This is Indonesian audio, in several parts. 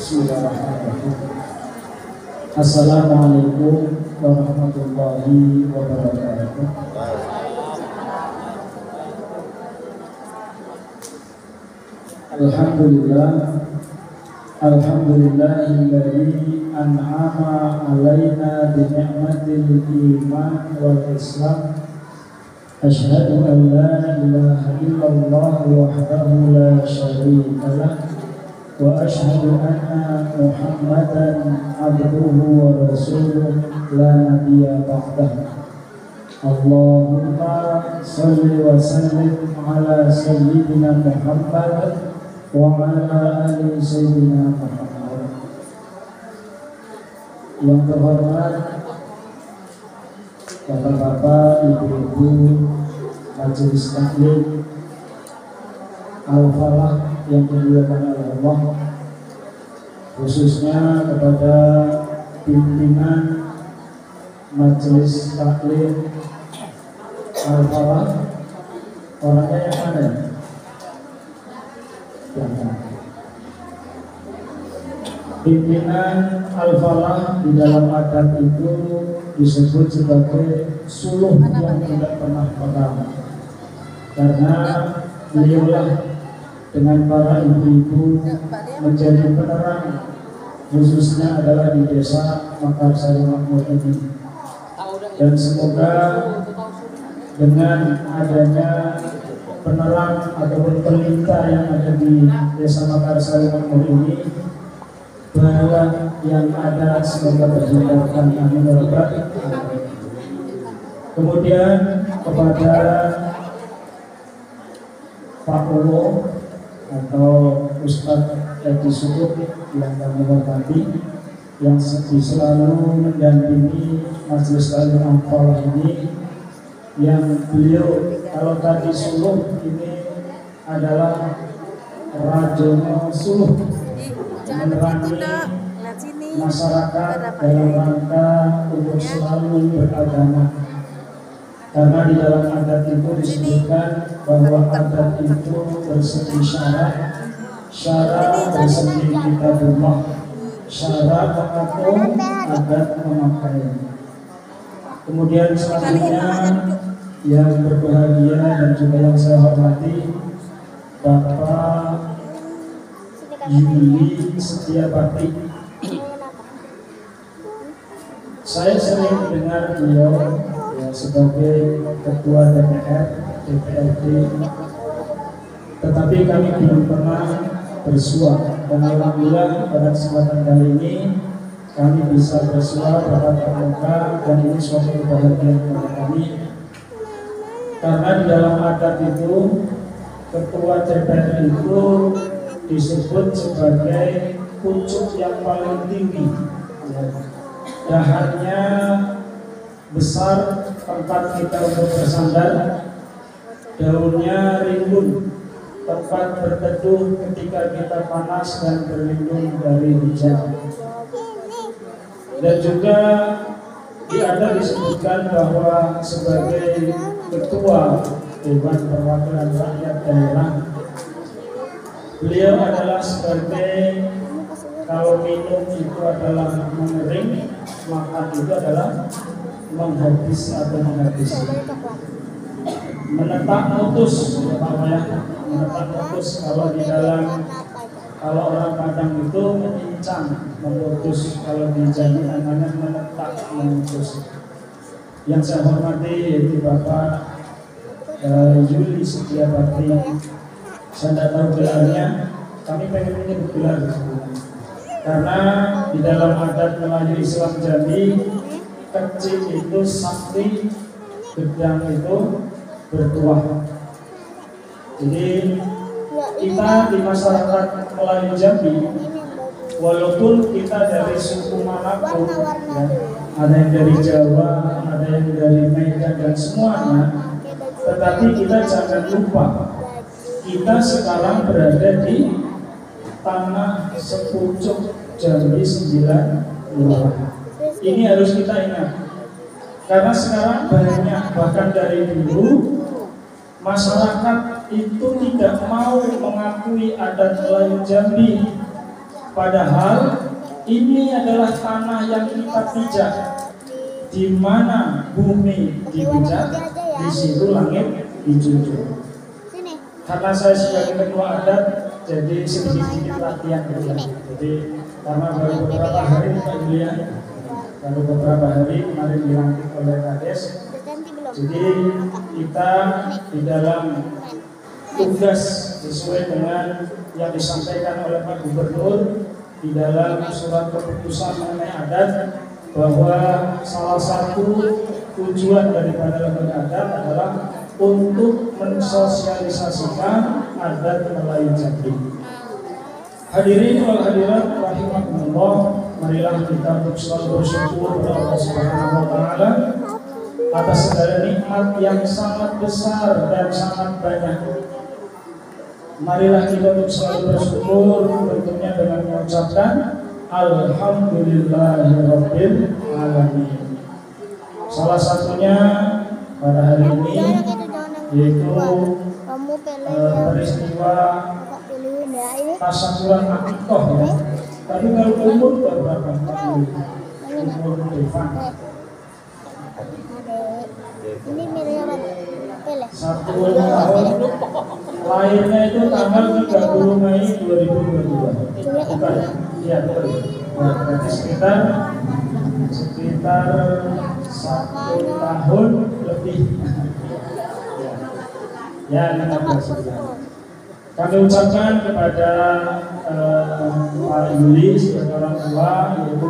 Bismillahirrahmanirrahim. Assalamualaikum warahmatullahi wabarakatuh. Alhamdulillah, alhamdulillahilladzi an'ama alaina bi ni'matil iman wal islam. Asyhadu an la ilaha illallah wahdahu la syarika lah wa asyhadu anna Muhammadan abduhu wa rasuluh la nabiyya ba'dah. Allahumma shalli wa sallim ala sayyidina Muhammad wa ala ali sayyidina Muhammad. Yang terhormat Bapak-bapak, ibu-ibu, majelis taklim Al-Falah yang dimuliakan oleh Allah, khususnya kepada pimpinan majelis taklim Al-Falah. Orangnya yang mana? Pimpinan Al-Falah di dalam adat itu disebut sebagai suluh yang tidak pernah padam, karena beliaulah dengan para ibu-ibu menjadi penerang, khususnya adalah di desa Makarsari Makmur ini. Dan semoga dengan adanya penerang ataupun pelita yang ada di desa Makarsari Makmur ini, bahwa yang ada semoga terhindarkan, amin ya rabbal alamin. Kemudian kepada Pak Ulo atau Ustadz Edi Sudut yang kami hormati, yang selalu mendampingi majelis taklim Al-Falah ini, yang beliau kalau tadi suluh ini adalah Rajono Suluh, menerangi masyarakat dalam rangka untuk selalu beragama. Karena di dalam adat itu disebutkan bahwa adat itu bersegi syarat bersegi kitabullah, syarat mengatur, adat memakai. Kemudian selanjutnya yang berbahagia dan juga yang saya hormati Bapak Yuli Setiabakti. Saya sering mendengar beliau ya, sebagai ketua DPRD, tetapi kami belum pernah bersua. Dan alhamdulillah pada kesempatan kali ini kami bisa bersua tatap muka, dan ini suatu kebahagiaan bagi kami. Karena di dalam adat itu ketua DPR itu disebut sebagai pucuk yang paling tinggi, dahannya besar, tempat kita untuk bersandar, daunnya rimbun, tempat berteduh ketika kita panas dan berlindung dari hujan. Dan juga di adat disebutkan bahwa sebagai ketua Dewan Perwakilan Rakyat Daerah, beliau adalah sebagai, kalau minum itu adalah mengering, makan itu adalah menghabis atau menghabisi. Menetak mutus, menetak mutus, kalau di dalam, kalau orang Padang itu menyincang, memutus, kalau di Jambi namanya menetak, memutus. Yang saya hormati yaitu Bapak Yuli Setiabakti. Saya tidak tahu gelarnya, kami pengen menyebut gelar karena di dalam adat Melayu Islam Jambi, kecil itu sakti, gedang itu bertuah. Jadi kita di masyarakat Melayu Jambi, walaupun kita dari suku manapun, ya, ada yang dari Jawa, ada yang dari Medan dan semuanya, tetapi kita jangan lupa kita sekarang berada di tanah sepucuk Jambi 9 Kelurahan. Ini harus kita ingat, karena sekarang banyak, bahkan dari dulu masyarakat itu tidak mau mengakui adat Melayu Jambi, Padahal ini adalah tanah yang kita pijak. Di mana bumi dipijak, di situ langit dijunjung. Karena saya sebagai ketua adat, jadi sedikit-sedikit latihan gitu. Jadi karena baru beberapa hari Pak Julian, baru beberapa hari kemarin dilantik oleh Kades. Jadi kita di dalam tugas sesuai dengan yang disampaikan oleh Pak Gubernur di dalam surat keputusan mengenai adat, bahwa salah satu tujuan daripada lembaga adat adalah untuk mensosialisasikan adat Melayu Jatim. Hadirin wal hadirat rahimakumullah, marilah kita selalu bersyukur kepada Allah Subhanahu wa taala atas segala nikmat yang sangat besar dan sangat banyak. Marilah kita selalu bersyukur tentunya dengan mengucapkan Alhamdulillahirabbil alamin. Salah satunya pada hari ini yaitu peristiwa tasyakuran akikoh ya. Tapi kalau umur berapa? Umur Devan. Ini Miriam Pele. 1 tahun. Lahirnya itu tanggal 30 Mei 2022. Bukan? Iya betul. Nah, berarti sekitar 1 tahun lebih. Ya, 15 bulan. Kami ucapkan kepada Pak Yuli sebagai orang tua, yaitu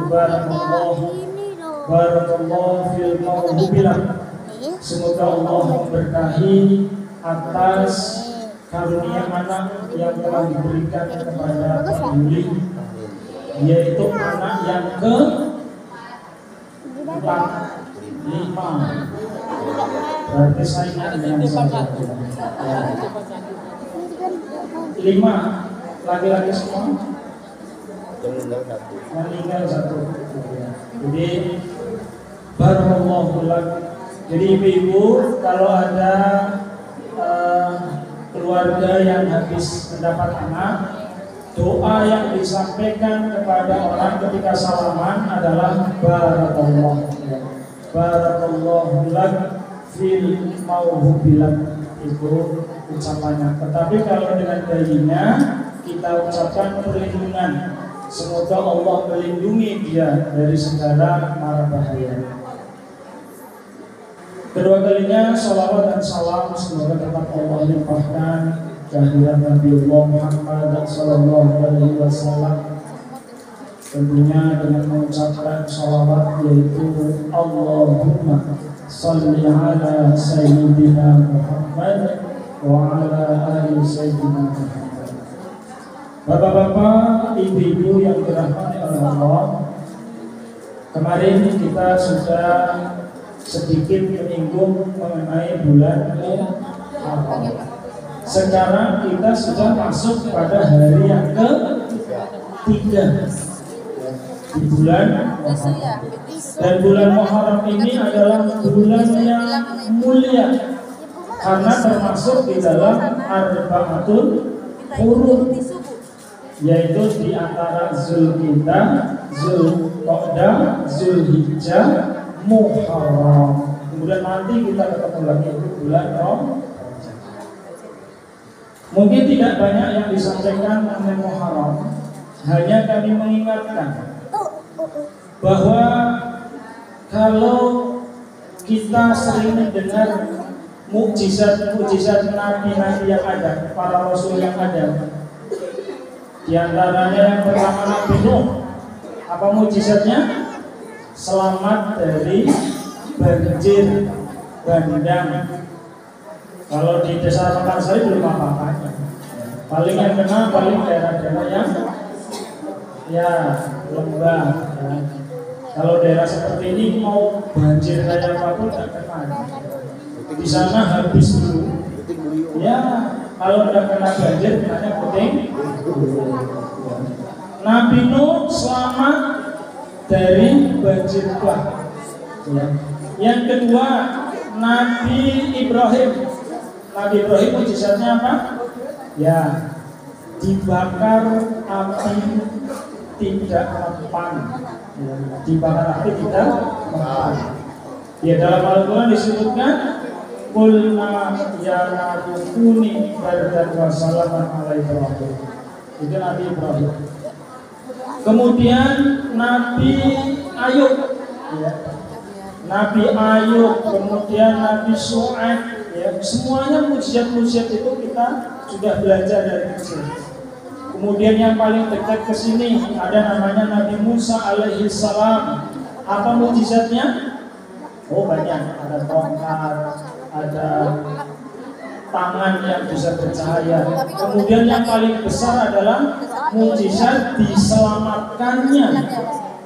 barakallahu fil mauhibillah. Semoga Allah memberkahi atas karunia anak yang telah diberikan kepada Pak Yuli, yaitu anak yang ke-5. Berarti saya ingat dengan saya. 5 laki-laki semua, meninggal 1. Jadi barakallahu lak. Jadi ibu-ibu kalau ada keluarga yang habis mendapat anak, doa yang disampaikan kepada orang ketika salaman adalah barakallahu lak fil mauhubilak, itu ucapannya. Tetapi kalau dengan bayinya kita ucapkan perlindungan, semoga Allah melindungi dia dari segala mara bahaya. Kedua kalinya salawat dan salam semoga tetap Allah limpahkan kehadiran Nabiullah Muhammad sallallahu alaihi wasallam, tentunya dengan mengucapkan salawat yaitu Allahumma shalli ala sayyidina Muhammad wa ala ali sayyidina Muhammad. Bapak-bapak, ibu-ibu yang dirahmati oleh Allah, kemarin kita sudah sedikit menyinggung mengenai bulan Muharram. Sekarang kita sudah masuk pada hari yang ke-3 di bulan Muharram. Dan bulan Muharram ini adalah bulan yang mulia karena termasuk di dalam Arba'atul Hurum, yaitu di antara Zulqa'dah, Zulqa'dah, Zulhijjah, Muharram. Kemudian nanti kita ketemu lagi itu bulan Ramadan. Mungkin tidak banyak yang disampaikan mengenai Muharram, hanya kami mengingatkan bahwa kalau kita sering mendengar mukjizat nabi-nabi yang ada, para rasul yang ada, di antaranya yang pertama Nabi Nuh, apa mukjizatnya? Selamat dari banjir bandang. Kalau di desa Mekarsari belum apa-apanya. Paling yang kena paling daerah-daerah yang ya lembah. Ya. Kalau daerah seperti ini mau banjir kayak apapun tidak kena. Di sana habis dulu. Ya, kalau tidak kena banjir, kenanya puting. Nabi Nuh selamat dari banjir bah. Ya. Yang kedua Nabi Ibrahim. Nabi Ibrahim mujizatnya apa? Ya, dibakar api tidak mempan. Ya, dibakar api tidak mempan. Ya, dalam Al-Quran disebutkan Qulna ya narukuni bardan wa salaman ala Ibrahim. Itu Nabi Ibrahim. Kemudian Nabi Ayub, ya. Nabi Ayub, kemudian Nabi Syuaib, ya. Semuanya mujizat-mujizat itu kita sudah belajar dari kecil. Kemudian yang paling dekat ke sini ada namanya Nabi Musa alaihi salam. Apa mujizatnya? Oh banyak, ada tongkat, ada tangan yang bisa bercahaya. Kemudian yang paling besar adalah mujizat diselamatkannya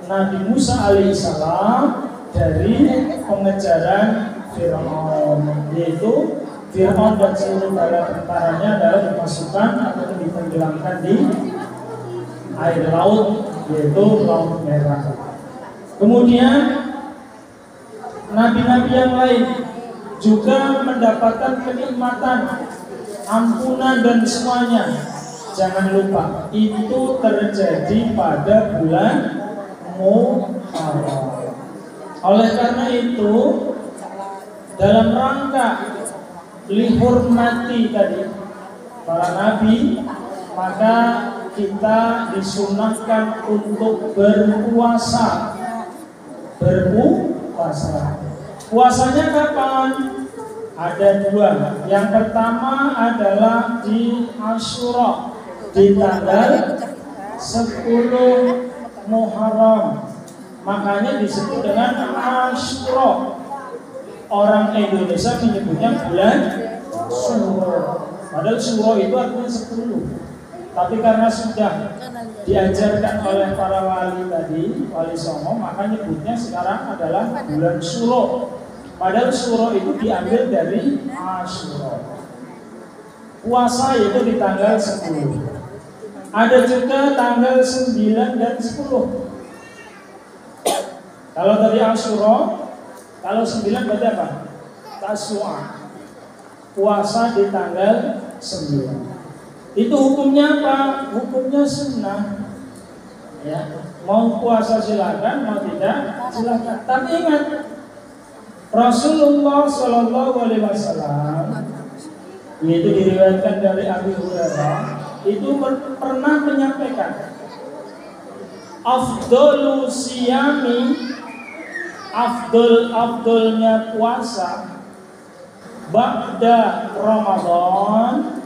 Nabi Musa alaihissalam dari pengejaran Fir'aun, yaitu Fir'aun dan seluruh bala tentaranya adalah dimasukkan atau ditenggelamkan di air laut, yaitu Laut Merah. Kemudian nabi-nabi yang lain juga mendapatkan kenikmatan, ampunan dan semuanya. Jangan lupa itu terjadi pada bulan Muharram. Oleh karena itu, dalam rangka dihormati tadi para nabi, maka kita disunahkan untuk berpuasa. Puasanya kapan? Ada dua. Yang pertama adalah di Asyura, di tanggal 10 Muharram. Makanya disebut dengan Asyura. Orang Indonesia menyebutnya bulan Syuro. Padahal Syuro itu artinya 10. Tapi karena sudah diajarkan oleh para wali tadi, wali songo, maka nyebutnya sekarang adalah bulan Syuro. Padahal Syuro itu diambil dari Asyura. Puasa itu di tanggal 10. Ada juga tanggal 9 dan 10. Kalau tadi Asyura, kalau 9 berarti apa? Tasua. Puasa di tanggal 9. Itu hukumnya apa? Hukumnya sunnah. Ya, mau puasa silakan, mau tidak silakan. Tapi ingat, Rasulullah Shallallahu Alaihi Wasallam, yaitu diriwayatkan dari Abu Hurairah, itu pernah menyampaikan, afdolu siyami, afdolnya puasa ba'da Ramadan,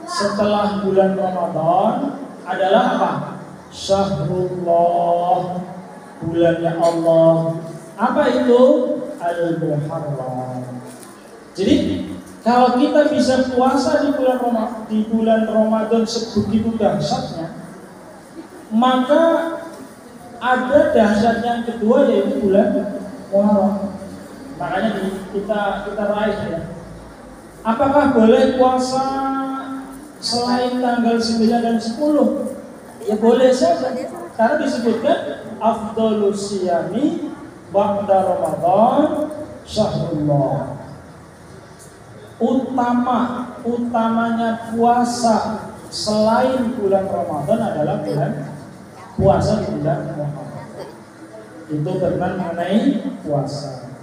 setelah bulan Ramadan adalah apa? Syahrullah, bulannya Allah. Apa itu? Al-Muharram. Jadi kalau kita bisa puasa di bulan Ramadan sebegitu dahsyatnya, maka ada dahsyat yang kedua, yaitu bulan Muharram. Makanya kita raih ya. Apakah boleh puasa selain tanggal 9 dan 10? Ya boleh saja. Karena disebutkan afdhalus siyami ba'da Ramadan syahrullah. Utamanya puasa selain bulan Ramadan adalah puasa di bulan Ramadan. Itu berkenan mengenai puasa.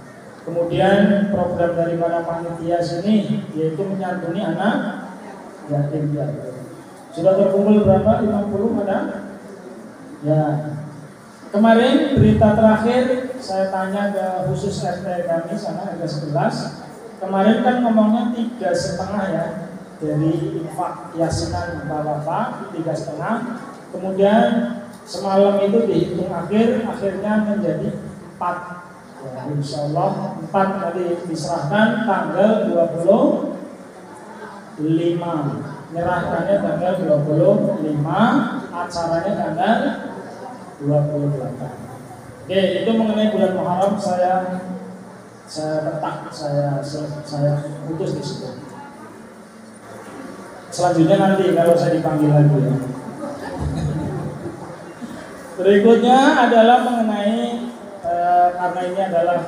Kemudian program dari para panitia sini yaitu menyantuni anak yatim piatu. Sudah terkumpul berapa? 50 ada? Ya. Kemarin berita terakhir saya tanya ke khusus RT kami sana, RT 11. Kemarin kan ngomongnya 3,5 ya, dari infak yasinan bapak 3,5. Kemudian semalam itu dihitung akhirnya menjadi 4. Ya, insya Allah 4 tadi diserahkan tanggal 25. Nyerahkannya tanggal 25, acaranya tanggal 28. Oke, itu mengenai bulan Muharram saya putus di situ. Selanjutnya nanti kalau saya dipanggil lagi ya. Berikutnya adalah mengenai karena ini adalah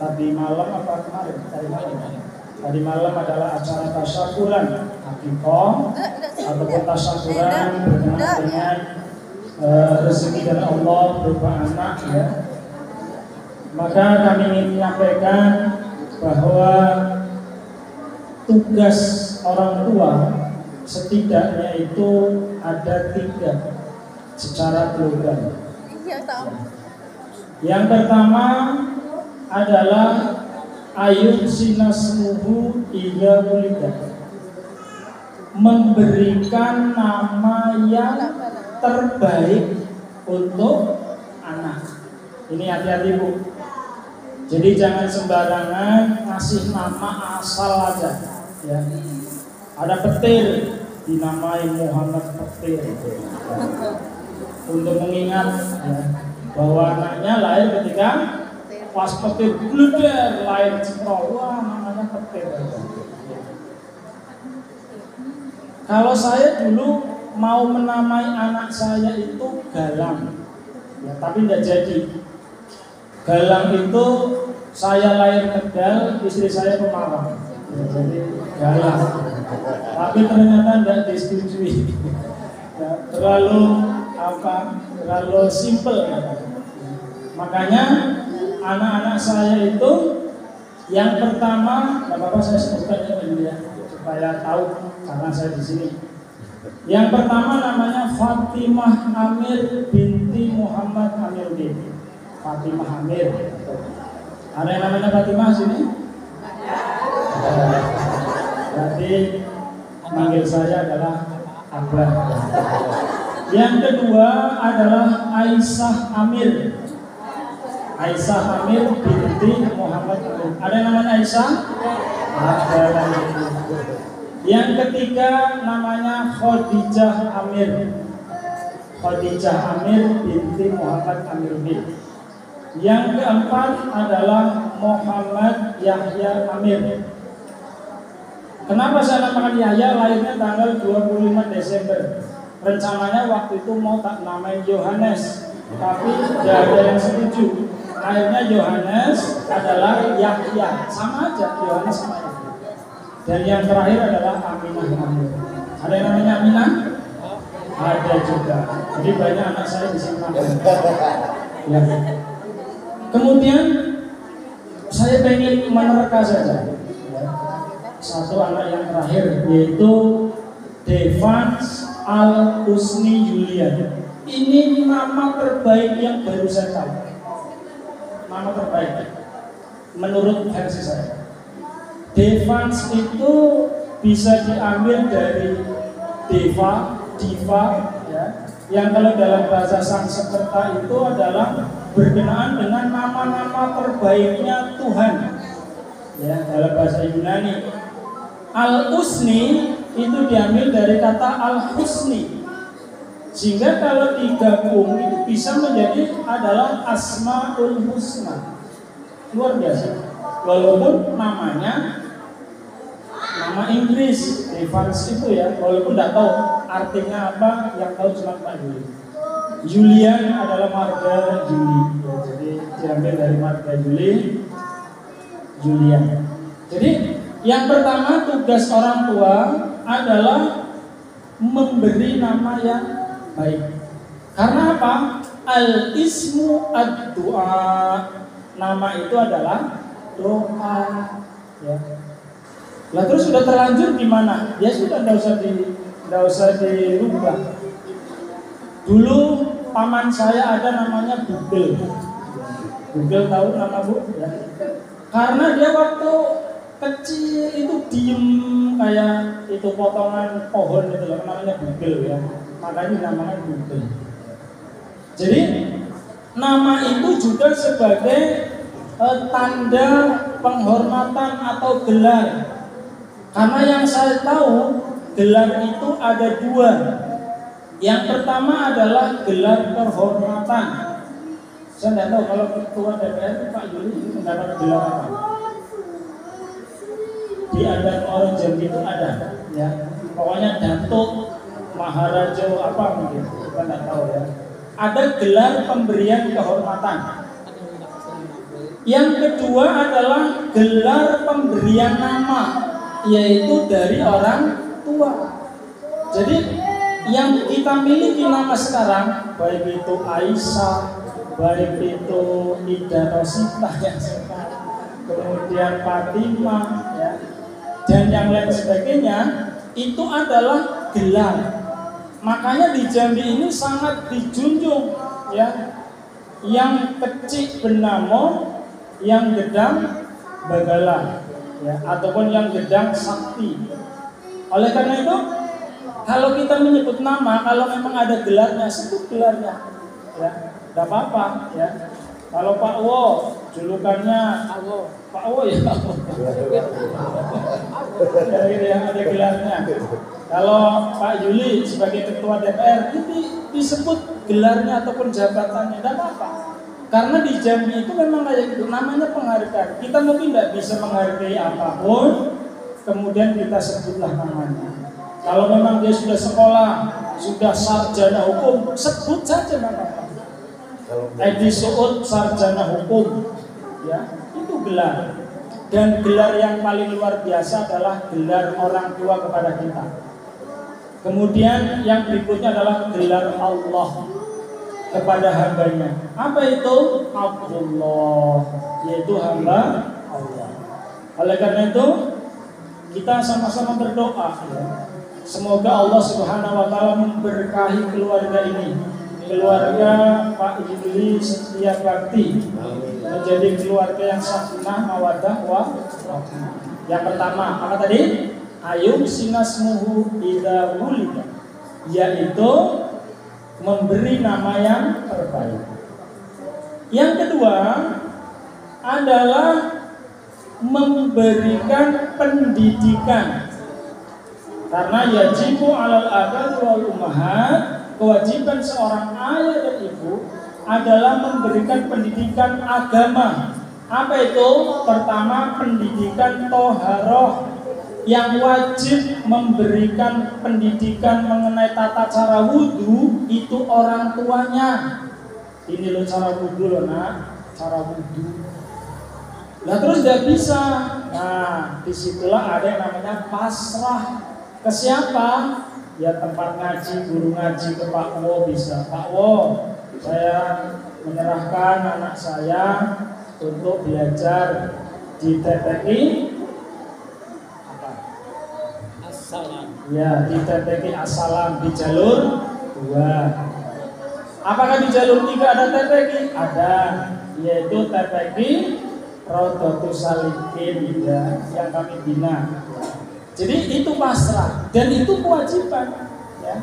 tadi malam apa kemarin? Tadi malam adalah acara tasyakuran Akikoh ataupun tasyakuran berkenaan dengan rezeki dari Allah berupa anak ya. Maka kami ingin menyampaikan bahwa tugas orang tua setidaknya itu ada 3 secara global. Yang pertama adalah ayun sinasmuhu ila wulida, memberikan nama yang terbaik untuk anak. Ini hati-hati Bu. Jadi jangan sembarangan ngasih nama asal aja ya. Ada petir dinamai Muhammad Petir untuk mengingat ya, bahwa anaknya lahir ketika pas petir bluder, lahir ceprol, wah namanya Petir. Kalau saya dulu mau menamai anak saya itu Galang ya, tapi tidak jadi. Galang itu saya lahir Tegal, istri saya Pemalang ya, jadi Galang. Tapi ternyata tidak disetujui ya, terlalu simple ya. Makanya anak-anak saya itu yang pertama, nggak apa-apa saya sebutkan dulu ya supaya tahu karena saya di sini. Yang pertama namanya Fatimah Amir binti Muhammad Amiruddin. Fatimah Amir. Ada yang namanya Fatimah sini? Berarti manggil saya adalah Abah. Yang kedua adalah Aisyah Amir. Aisyah Amir binti Muhammad Amir. Ada yang namanya Aisyah? Ada. Yang ketiga namanya Khadijah Amir. Khadijah Amir binti Muhammad Amiruddin. Yang keempat adalah Muhammad Yahya Amir. Kenapa saya namakan Yahya? Lahirnya tanggal 25 Desember. Rencananya waktu itu mau tak namain Yohanes, tapi tidak ada yang setuju. Akhirnya Yohanes adalah Yahya, sama aja Yohanes sama Yahya. Dan yang terakhir adalah Aminah Amir. Ada yang namanya Aminah? Ada juga. Jadi banyak anak saya di sini. Ya. Kemudian saya ingin menerka saja satu anak yang terakhir, yaitu Devans Al-Husni Julian. Ini nama terbaik yang baru saya tahu. Nama terbaik menurut versi saya. Devans itu bisa diambil dari diva ya, yang kalau dalam bahasa Sanskerta itu adalah berkenaan dengan nama-nama terbaiknya Tuhan ya, dalam bahasa Yunani. Al-Husni itu diambil dari kata Al-Husni, sehingga kalau digabung itu bisa menjadi adalah Asmaul Husna. Luar biasa. Walaupun namanya nama Inggris, Evans itu ya, walaupun tidak tahu artinya apa, yang tahu cuma Pak Juli. Julian adalah marga Juli ya, jadi diambil dari marga Juli, Julian. Jadi yang pertama tugas orang tua adalah memberi nama yang baik. Karena apa? Al-ismu ad-du'a. Nama itu adalah doa ya. Lah terus sudah terlanjur gimana? Ya sudah, tidak usah dirubah. Dulu paman saya ada namanya Google. Google tahu nama Bu? Ya. Karena dia waktu kecil itu diem kayak itu potongan pohon itu loh, namanya Google ya. Makanya namanya Google. Jadi nama itu juga sebagai tanda penghormatan atau gelar. Karena yang saya tahu gelar itu ada 2. Yang pertama adalah gelar kehormatan. Saya tidak tahu kalau ketua DPR Pak Yuli itu mendapat gelar apa. Di adat orang Jambi itu ada, ya. Pokoknya Datuk, Maharaja apa mungkin, kita tidak tahu ya. Ada gelar pemberian kehormatan. Yang kedua adalah gelar pemberian nama, yaitu dari orang tua. Jadi yang kita miliki nama sekarang, baik itu Aisyah, baik itu Ida Rosita yang sekarang, kemudian Fatimah, ya, dan yang lain sebagainya, itu adalah gelar. Makanya di Jambi ini sangat dijunjung, ya, yang kecil bernamo, yang gedang bagala, ya, ataupun yang gedang sakti. Oleh karena itu, kalau kita menyebut nama, kalau memang ada gelarnya, sebut gelarnya, ya, tidak apa-apa, ya. Kalau Pak Wo, julukannya Pak Wo, ya Pak Wo. Ya, gitu, yang ada gelarnya. Kalau Pak Yuli sebagai ketua DPR, itu disebut gelarnya ataupun jabatannya, tidak apa-apa. Karena di Jambi itu memang kayak gitu, namanya penghargaan. Kita mungkin tidak bisa menghargai apapun, kemudian kita sebutlah namanya. Kalau memang dia sudah sekolah, sudah sarjana hukum, sebut saja namanya. Edi Suud sarjana hukum, ya, itu gelar. Dan gelar yang paling luar biasa adalah gelar orang tua kepada kita. Kemudian yang berikutnya adalah gelar Allah kepada hambanya. Apa itu? Abdullah, yaitu hamba Allah. Oleh karena itu, kita sama-sama berdoa, ya. Semoga Allah Subhanahu wa taala memberkahi keluarga ini, keluarga Pak Yuli Setia Bakti, menjadi keluarga yang sakinah mawaddah warahmah. Yang pertama, apa tadi? Ayub sinasmuhu idza wulida, yaitu memberi nama yang terbaik. Yang kedua adalah memberikan pendidikan. Karena yajibu 'alal aba'i wal ummahat, kewajiban seorang ayah dan ibu adalah memberikan pendidikan agama. Apa itu? Pertama, pendidikan toharoh, yang wajib memberikan pendidikan mengenai tata cara wudhu itu orang tuanya. Ini loh cara wudhu loh nak, cara wudhu. Nah terus tidak bisa. Nah disitulah ada yang namanya pasrah. Ke siapa? Ya tempat ngaji, guru ngaji, ke Pak Wo bisa. Pak Wo, saya menyerahkan anak saya untuk belajar di TPI As-Salam. Ya, di TPI As-Salam di jalur 2. Apakah di jalur 3 ada TPI? Ada, yaitu TPI Raudhatus Salikin, ya, yang kami bina. Jadi itu pasrah dan itu kewajiban, ya,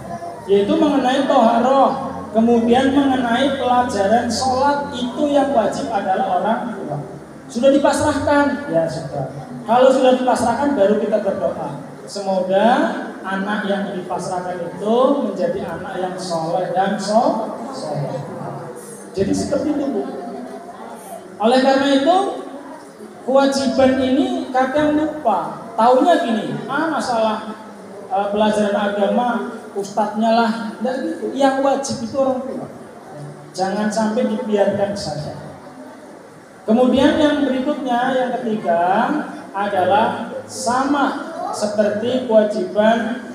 yaitu mengenai toharoh, kemudian mengenai pelajaran sholat itu yang wajib adalah orang tua. Sudah dipasrahkan, ya sudah. Kalau sudah dipasrahkan baru kita berdoa. Semoga anak yang dipasrahkan itu menjadi anak yang soleh dan soleh. Jadi seperti itu, Bu. Oleh karena itu kewajiban ini kadang lupa. Taunya gini, masalah pelajaran agama ustadznya lah, enggak gitu. Yang wajib itu orang tua. Jangan sampai dibiarkan saja. Kemudian yang berikutnya, yang ketiga adalah sama seperti kewajiban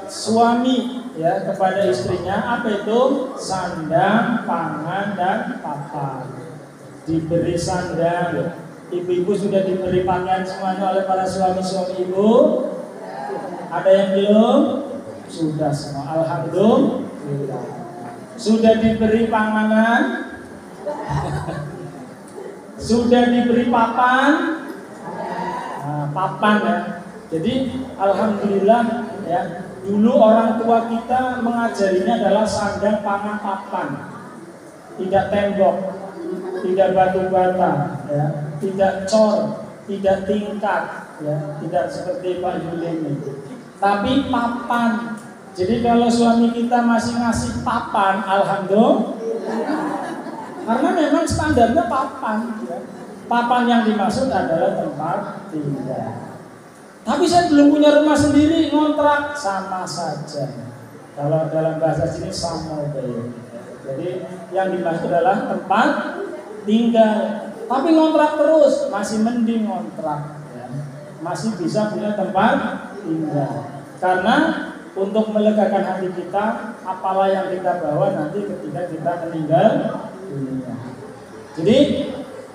suami, ya, kepada istrinya. Apa itu? Sandang, pangan, dan papan. Diberi sandang. Ibu-ibu sudah diberi pakaian semuanya oleh para suami-suami ibu? Ada yang belum? Sudah semua, alhamdulillah. Sudah diberi panganan? Sudah diberi papan? Nah, papan, ya. Jadi alhamdulillah, ya. Dulu orang tua kita mengajarinya adalah sandang, pangan, papan. Tidak tembok, tidak batu bata, ya. Tidak cor, tidak tingkat, ya, tidak seperti Pak Yuli ini. Tapi papan. Jadi kalau suami kita masih ngasih papan, alhamdulillah. Karena memang standarnya papan, ya. Papan yang dimaksud adalah tempat tinggal. Tapi saya belum punya rumah sendiri, ngontrak, sama saja. Kalau dalam bahasa sini sama baik. Jadi yang dimaksud adalah tempat tinggal. Tapi ngontrak terus, masih mending ngontrak, ya. Masih bisa punya tempat tinggal. Karena untuk melegakan hati kita, apalah yang kita bawa nanti ketika kita meninggal dunia. Jadi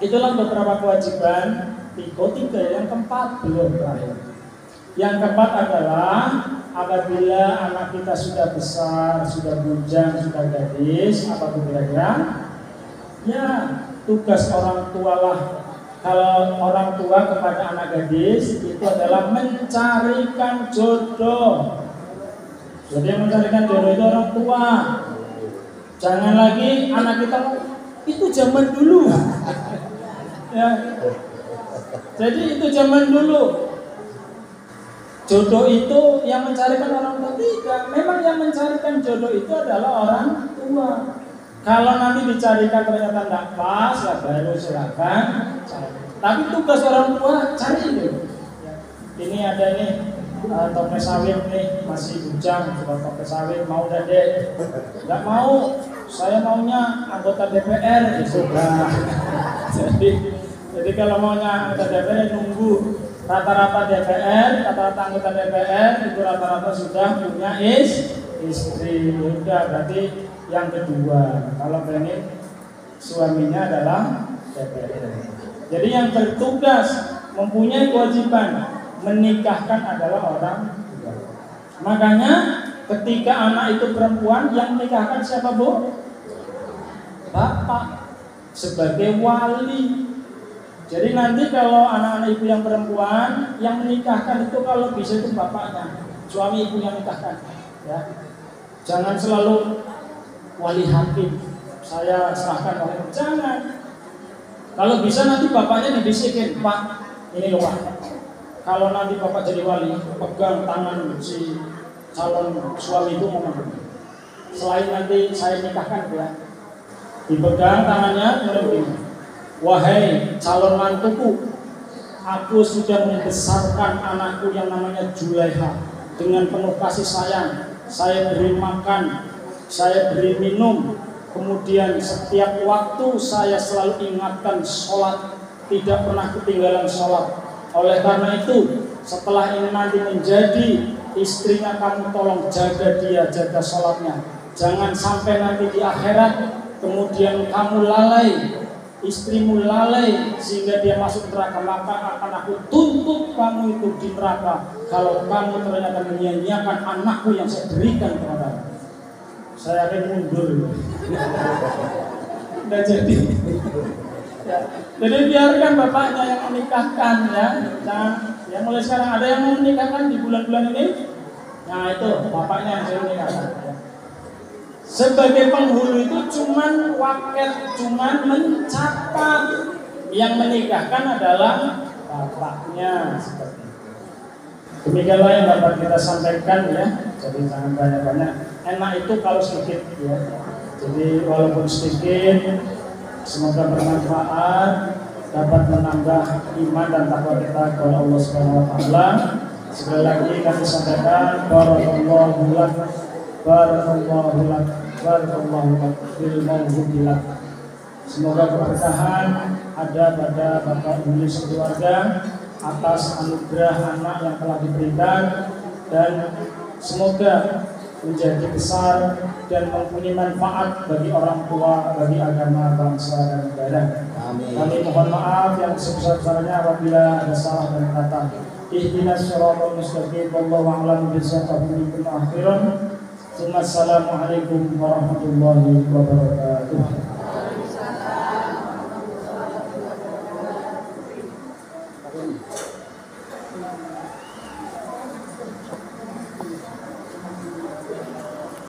itulah beberapa kewajiban. Tiga yang keempat belum terakhir. Yang keempat adalah apabila anak kita sudah besar, sudah bujang, sudah gadis, apa itu kira-kira? Ya, tugas orang tua lah. Kalau orang tua kepada anak gadis itu adalah mencarikan jodoh. Jadi yang mencarikan jodoh itu orang tua. Jangan lagi anak kita itu zaman dulu. Ya. Jadi itu zaman dulu. Jodoh itu yang mencarikan orang tua tidak. Memang yang mencarikan jodoh itu adalah orang tua. Kalau nanti dicarikan ternyata tidak pas, ya baru silakan cari. Tapi tugas orang tua cari dulu. Ini ada nih toples sawit nih masih bujang, coba toples sawit mau dan dek? Nggak mau, saya maunya anggota DPR gitu. Nah, jadi kalau maunya anggota DPR nunggu rata-rata DPR, rata-rata anggota DPR itu rata-rata sudah punya istri. Udah berarti yang kedua, kalau pengen suaminya adalah DPR. Jadi yang bertugas mempunyai kewajiban menikahkan adalah orang tua. Makanya ketika anak itu perempuan yang menikahkan siapa, Bu? Bapak sebagai wali. Jadi nanti kalau anak-anak ibu yang perempuan yang menikahkan itu kalau bisa itu bapaknya, suami ibu yang menikahkan. Ya. Jangan selalu wali hakim, saya serahkan oleh jangan. Kalau bisa nanti bapaknya dibisikin, Pak, ini loh Pak. Kalau nanti bapak jadi wali, pegang tangan si calon suami itu ngomong. Selain nanti saya nikahkan ya, dipegang tangannya kemudian begini. Wahai calon mantuku, aku sudah membesarkan anakku yang namanya Julaiha dengan penuh kasih sayang. Saya beri makan, saya beri minum, kemudian setiap waktu saya selalu ingatkan sholat, tidak pernah ketinggalan sholat. Oleh karena itu, setelah ini nanti menjadi istrinya, kamu tolong jaga dia, jaga sholatnya. Jangan sampai nanti di akhirat kemudian kamu lalai, istrimu lalai sehingga dia masuk neraka, maka akan aku tuntut kamu itu di neraka kalau kamu ternyata menyia-nyiakan anakku yang saya berikan kepadamu. Saya akan mundur. Udah jadi. Ya. Jadi biarkan bapaknya yang menikahkan ya. Jangan ya, mulai sekarang ada yang mau menikahkan di bulan-bulan ini. Nah itu bapaknya yang saya menikahkan. Ya. Sebagai penghulu itu cuman waket, cuman mencatat. Yang menikahkan adalah bapaknya seperti itu. Demikianlah yang dapat kita sampaikan ya. Jadi jangan banyak-banyak. Enak itu kalau sedikit ya. Jadi walaupun sedikit, semoga bermanfaat, dapat menambah iman dan takwa kita kepada Allah Subhanahu wa taala. Sekali lagi kami sampaikan barakallahu lak, barakallahu lak, barakallahu lak fil mawjudi lak. Semoga keberkahan ada pada Bapak Ibu sekeluarga atas anugerah anak yang telah diberikan, dan semoga menjadi besar dan mempunyai manfaat bagi orang tua, bagi agama, bangsa dan negara. Amin. Kami mohon maaf yang sebesar-besarnya apabila ada salah dan kata. Ihdinas siratal mustaqim, wallahu a'lam bishawab. Assalamualaikum warahmatullahi wabarakatuh.